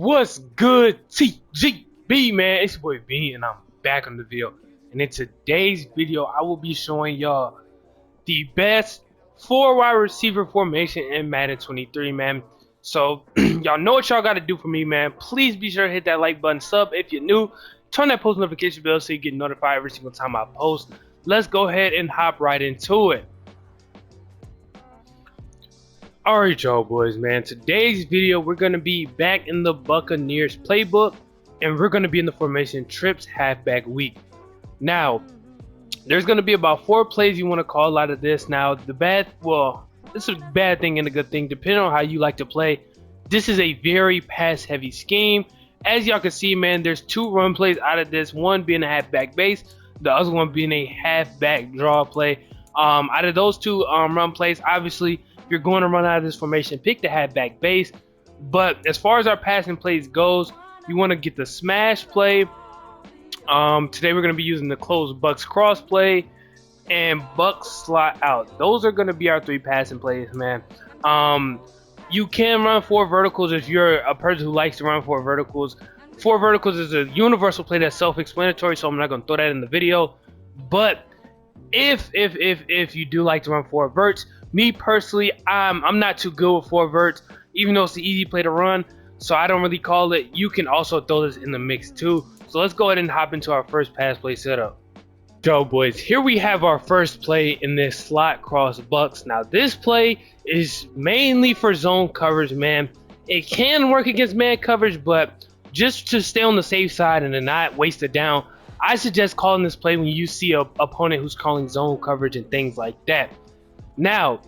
What's good, TGB, man? It's your boy B, and I'm back on the video. And in today's video, I will be showing y'all the best 4 wide receiver formation in Madden 23, man. So, y'all know what y'all got to do for me, man. Please be sure to hit that like button, sub if you're new, turn that post notification bell so you get notified every single time I post. Let's go ahead and hop right into it. Alright, y'all boys, man, today's video we're going to be back in the Buccaneers playbook, and we're going to be in the formation trips halfback week. Now, there's going to be about 4 plays you want to call out of this. Now, it's a bad thing and a good thing depending on how you like to play. This is a very pass heavy scheme. As y'all can see, man, there's 2 run plays out of this, one being a halfback base, the other one being a halfback draw play. Out of those 2 run plays, obviously you're going to run out of this formation, pick the halfback base. But as far as our passing plays goes, you want to get the smash play. Today we're going to be using the close Bucks cross play and Bucks slot out. Those are going to be our 3 passing plays, man. You can run 4 verticals if you're a person who likes to run 4 verticals. 4 verticals is a universal play that's self-explanatory, so I'm not going to throw that in the video. But if you do like to run 4 verts, me personally, I'm not too good with 4 verts, even though it's the easy play to run, so I don't really call it. You can also throw this in the mix too. So let's go ahead and hop into our first pass play setup. So boys, here we have our first play in this slot cross Bucks. Now this play is mainly for zone coverage, man. It can work against man coverage, but just to stay on the safe side and to not waste it down, I suggest calling this play when you see a opponent who's calling zone coverage and things like that. Now,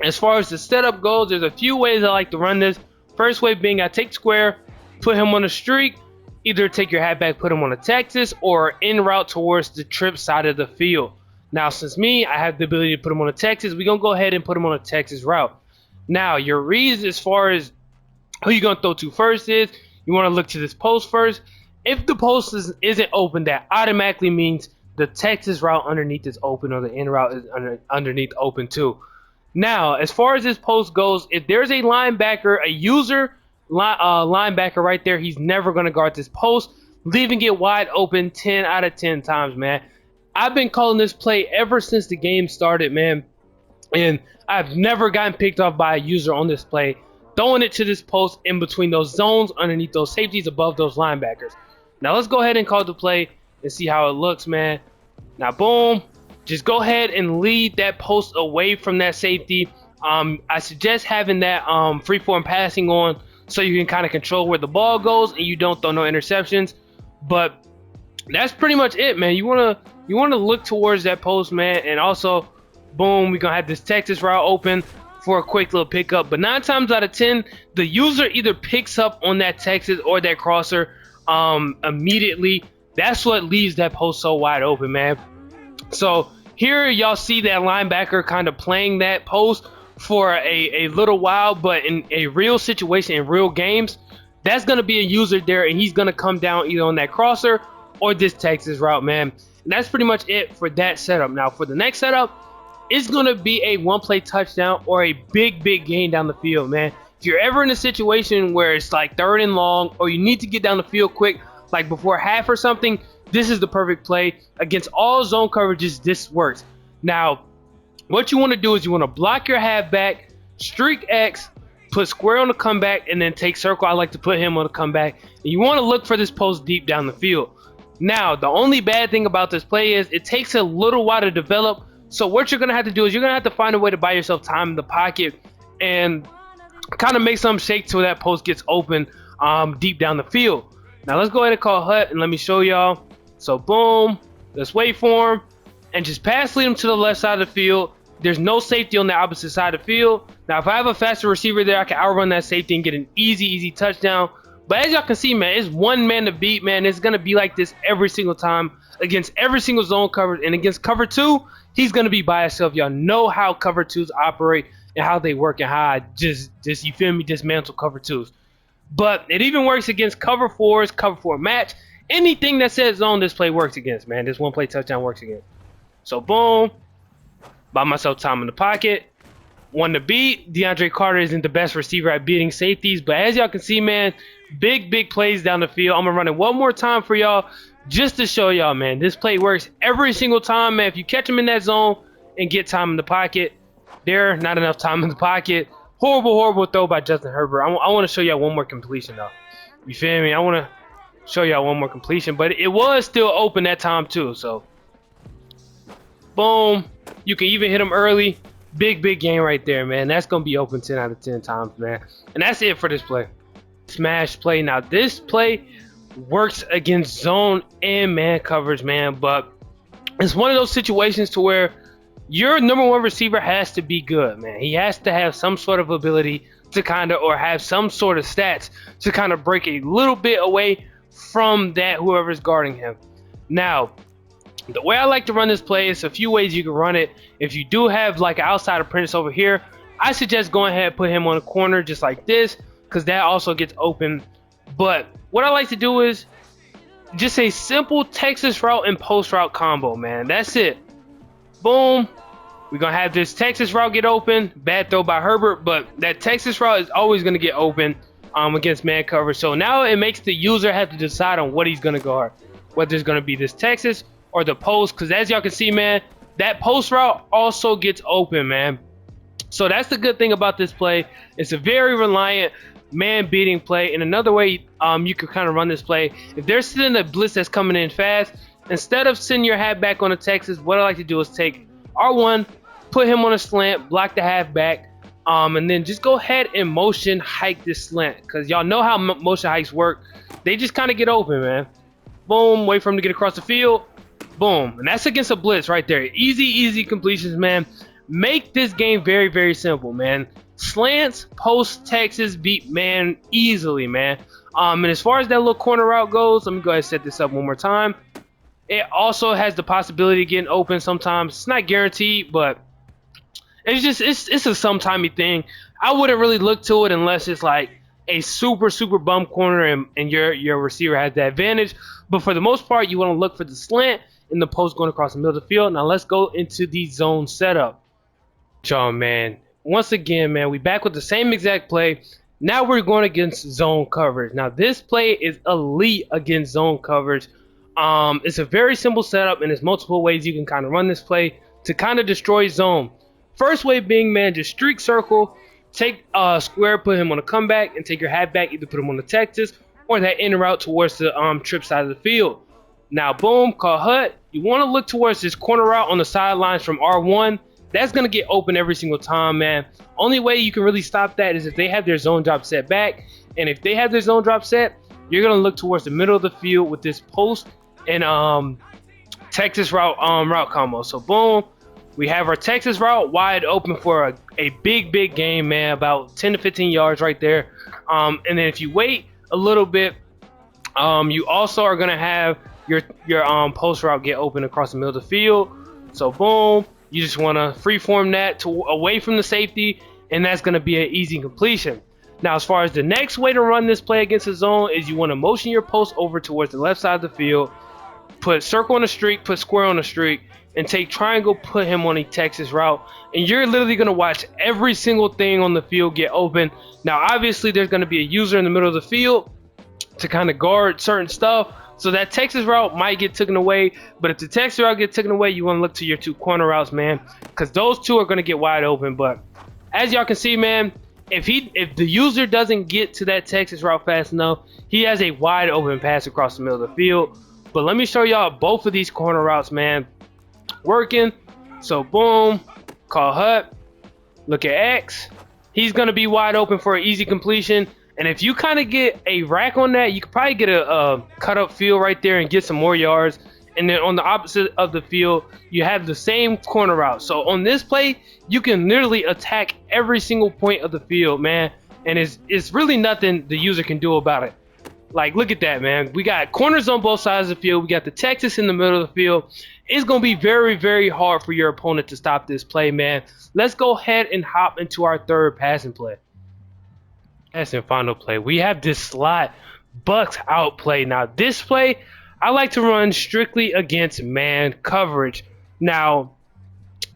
as far as the setup goes, there's a few ways I like to run this. First way being I take square, put him on a streak, either take your halfback, put him on a Texas, or en route towards the trip side of the field. Now, since I have the ability to put him on a Texas, we're going to go ahead and put him on a Texas route. Now, your reads as far as who you're going to throw to first is you want to look to this post first. If the post isn't open, that automatically means the Texas route underneath is open, or the in route is underneath open too. Now, as far as this post goes, if there's a linebacker, a user linebacker right there, he's never going to guard this post, leaving it wide open 10 out of 10 times, man. I've been calling this play ever since the game started, man, and I've never gotten picked off by a user on this play, throwing it to this post in between those zones, underneath those safeties, above those linebackers. Now, let's go ahead and call the play and see how it looks, man. Now, boom. Just go ahead and lead that post away from that safety. I suggest having that free-form passing on so you can kind of control where the ball goes and you don't throw no interceptions. But that's pretty much it, man. You wanna look towards that post, man. And also, boom, we're gonna have this Texas route open for a quick little pickup. But 9 times out of 10, the user either picks up on that Texas or that crosser immediately. That's what leaves that post so wide open, man. So here y'all see that linebacker kind of playing that post for a little while, but in a real situation, in real games, that's going to be a user there, and he's going to come down either on that crosser or this Texas route, man. And that's pretty much it for that setup. Now for the next setup, it's going to be a 1-play touchdown or a big gain down the field, man. If you're ever in a situation where it's like 3rd and long, or you need to get down the field quick, like before half or something, this is the perfect play. Against all zone coverages, this works. Now, what you want to do is you want to block your halfback, streak X, put square on the comeback, and then take circle. I like to put him on the comeback. And you want to look for this post deep down the field. Now, the only bad thing about this play is it takes a little while to develop. So what you're going to have to do is you're going to have to find a way to buy yourself time in the pocket and kind of make some shake till that post gets open deep down the field. Now, let's go ahead and call Hut, and let me show y'all. So, boom, let's wait for him, and just pass lead him to the left side of the field. There's no safety on the opposite side of the field. Now, if I have a faster receiver there, I can outrun that safety and get an easy touchdown. But as y'all can see, man, it's one man to beat, man. It's going to be like this every single time against every single zone coverage. And against cover 2, he's going to be by himself. Y'all know how cover 2s operate and how they work and how I just you feel me, dismantle cover 2s. But it even works against cover 4s, cover 4 match. Anything that says zone, this play works against, man. This 1-play touchdown works against. So, boom. Buy myself time in the pocket. One to beat. DeAndre Carter isn't the best receiver at beating safeties, but as y'all can see, man, Big plays down the field. I'm gonna run it one more time for y'all, just to show y'all, man. This play works every single time, man. If you catch him in that zone and get time in the pocket, not enough time in the pocket. Horrible throw by Justin Herbert. I want to show y'all one more completion though. You feel me? I want to show y'all one more completion, but it was still open that time too. So, boom. You can even hit him early. Big game right there, man. That's gonna be open 10 out of 10 times, man. And that's it for this play. Smash play. Now this play works against zone and man coverage, man, but it's one of those situations to where your number one receiver has to be good, man. He has to have some sort of ability to or have some sort of stats to kind of break a little bit away from that whoever's guarding him. Now, the way I like to run this play is a few ways you can run it. If you do have like an outside apprentice over here, I suggest going ahead and put him on a corner just like this, because that also gets open. But what I like to do is just a simple Texas route and post route combo, man. That's it. Boom. We're going to have this Texas route get open. Bad throw by Herbert, but that Texas route is always going to get open against man coverage. So now it makes the user have to decide on what he's going to guard, whether it's going to be this Texas or the post, because as y'all can see, man, that post route also gets open, man. So that's the good thing about this play. It's a very reliant man beating play. And another way you can kind of run this play, if they're sitting a blitz that's coming in fast, instead of sending your halfback on a Texas, what I like to do is take R1, put him on a slant, block the halfback, and then just go ahead and motion hike this slant, because y'all know how motion hikes work. They just kind of get open, man. Boom, wait for him to get across the field. Boom, and that's against a blitz right there. Easy completions, man. Make this game very simple, man. Slants, post, Texas beat man easily, man. And as far as that little corner route goes, let me go ahead and set this up one more time. It also has the possibility of getting open sometimes. It's not guaranteed, but it's a sometimey thing. I wouldn't really look to it unless it's like a super bum corner and your receiver has the advantage. But for the most part, you want to look for the slant and the post going across the middle of the field. Now let's go into the zone setup. Y'all, man. Once again, man, we back with the same exact play. Now we're going against zone coverage. Now this play is elite against zone coverage. It's a very simple setup, and there's multiple ways you can kind of run this play to kind of destroy zone. First way being, man, just streak circle, take square, put him on a comeback, and take your halfback, either put him on the Texas or that in route towards the trip side of the field. Now, boom, call hut. You want to look towards this corner route on the sidelines from R1. That's going to get open every single time, man. Only way you can really stop that is if they have their zone drop set back. And if they have their zone drop set, you're going to look towards the middle of the field with this post and Texas route combo. So, boom. We have our Texas route wide open for a big game, man, about 10 to 15 yards right there. And then if you wait a little bit, you also are going to have your post route get open across the middle of the field. So, boom, you just want to freeform that away from the safety, and that's going to be an easy completion. Now, as far as the next way to run this play against the zone is you want to motion your post over towards the left side of the field, put circle on a streak, put square on a streak, and take triangle, put him on a Texas route, and you're literally going to watch every single thing on the field get open. Now, obviously, there's going to be a user in the middle of the field to kind of guard certain stuff, so that Texas route might get taken away. But if the Texas route gets taken away, you want to look to your two corner routes, man, because those two are going to get wide open. But as y'all can see, man, if the user doesn't get to that Texas route fast enough, he has a wide open pass across the middle of the field. But let me show y'all both of these corner routes, man, working. So boom, call hut, look at X. He's going to be wide open for an easy completion. And if you kind of get a rack on that, you could probably get a cut up field right there and get some more yards. And then on the opposite of the field, you have the same corner route. So on this play, you can literally attack every single point of the field, man. And it's really nothing the user can do about it. Like, look at that, man. We got corners on both sides of the field. We got the Texas in the middle of the field. It's going to be very hard for your opponent to stop this play, man. Let's go ahead and hop into our third passing play. Passing final play. We have this slot bucks out play. Now, this play, I like to run strictly against man coverage. Now,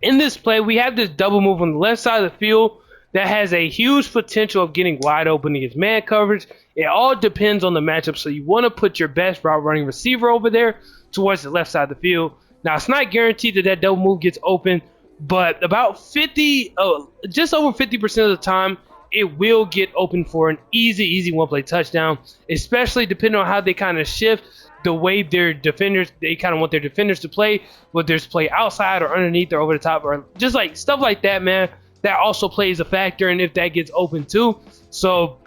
in this play, we have this double move on the left side of the field that has a huge potential of getting wide open against man coverage. It all depends on the matchup, so you want to put your best route running receiver over there towards the left side of the field. Now, it's not guaranteed that that double move gets open, but about just over 50% of the time, it will get open for an easy one-play touchdown, especially depending on how they kind of shift the way their defenders, they kind of want their defenders to play, whether it's play outside or underneath or over the top or just like stuff like that, man. That also plays a factor in if that gets open too. So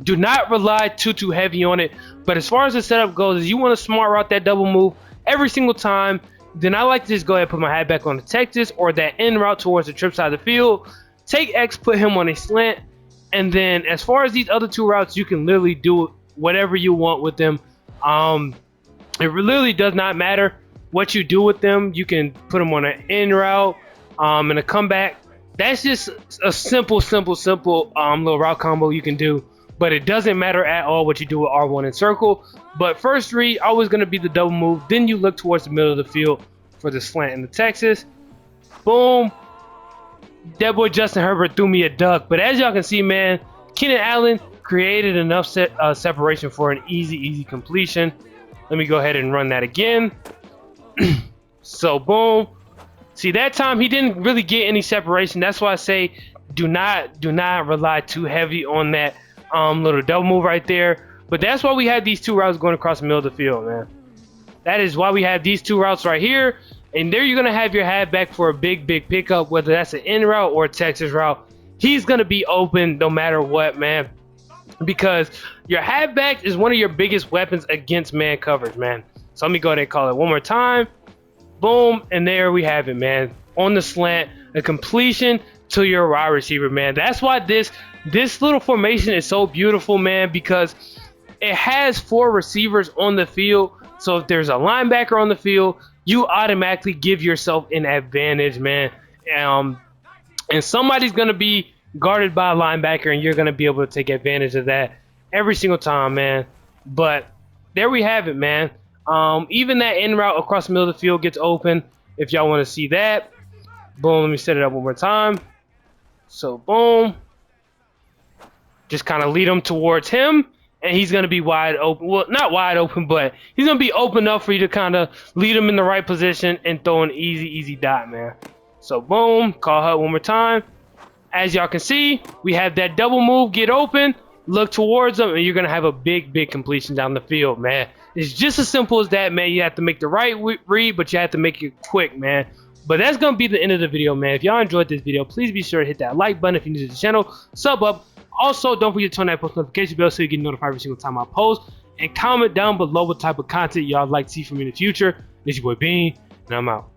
do not rely too heavy on it. But as far as the setup goes, is you want to smart route that double move every single time. Then I like to just go ahead and put my hat back on the Texas or that end route towards the trip side of the field. Take X, put him on a slant. And then as far as these other two routes, you can literally do whatever you want with them. It really does not matter what you do with them. You can put them on an in route and a comeback. That's just a simple little route combo you can do. But it doesn't matter at all what you do with R1 in circle. But first read, always going to be the double move. Then you look towards the middle of the field for the slant in the Texas. Boom. That boy Justin Herbert threw me a duck. But as y'all can see, man, Keenan Allen created enough separation for an easy completion. Let me go ahead and run that again. So, boom. See, that time he didn't really get any separation. That's why I say do not rely too heavy on that little double move right there. But that's why we had these two routes going across the middle of the field, man. That is why we have these two routes right here. And there you're going to have your halfback for a big pickup, whether that's an in route or a Texas route. He's going to be open no matter what, man. Because your halfback is one of your biggest weapons against man coverage, man. So let me go ahead and call it one more time. Boom. And there we have it, man. On the slant, a completion to your wide receiver, man. That's why this little formation is so beautiful, man, because it has 4 receivers on the field. So if there's a linebacker on the field, you automatically give yourself an advantage, man. And somebody's going to be guarded by a linebacker, and you're going to be able to take advantage of that every single time, man. But there we have it, man. Even that in route across the middle of the field gets open if y'all want to see that. Boom, let me set it up one more time. So, boom. Just kind of lead him towards him, and he's going to be wide open. Well, not wide open, but he's going to be open enough for you to kind of lead him in the right position and throw an easy dot, man. So, boom, call her one more time. As y'all can see, we have that double move get open, look towards them, and you're going to have a big completion down the field, man. It's just as simple as that, man. You have to make the right read, but you have to make it quick, man. But that's going to be the end of the video, man. If y'all enjoyed this video, please be sure to hit that like button if you're new to the channel. Sub up. Also, don't forget to turn that post notification bell so you get notified every single time I post. And comment down below what type of content y'all like to see from me in the future. This is your boy Bean, and I'm out.